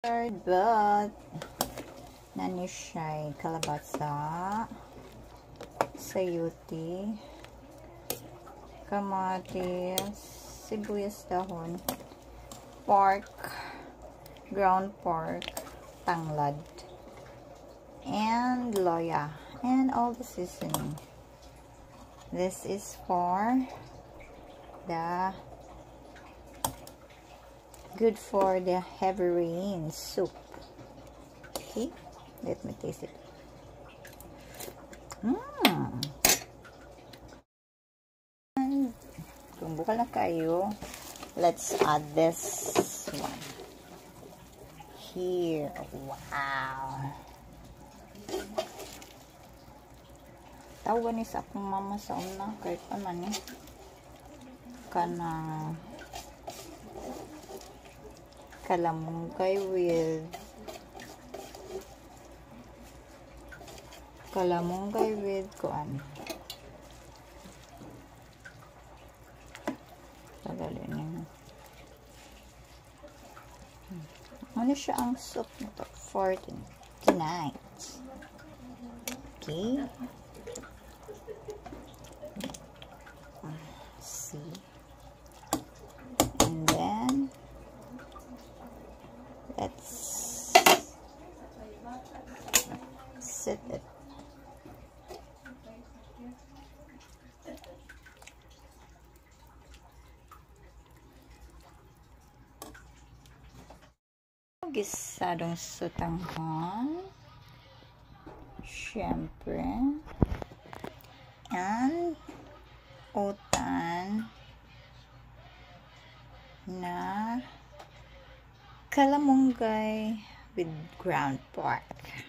But nani siya kalabasa, sayuti, kamatis, sibuyas dahon, pork, ground pork, tanglad, and loya, and all the seasoning. This is for the good for the heavy rain soup. Okay, let me taste it. And kung bukal na kayo, let's add this one here. Wow, tawa ni sa akong mama sa una kahit pa man eh kanang kalamungkay with kuan. Tagali niyo. Ano siya ang soup nito for tonight. Okay. See. And then let's set it. Gisadong sutanghon, syempre, and utan na kalamungay with ground pork.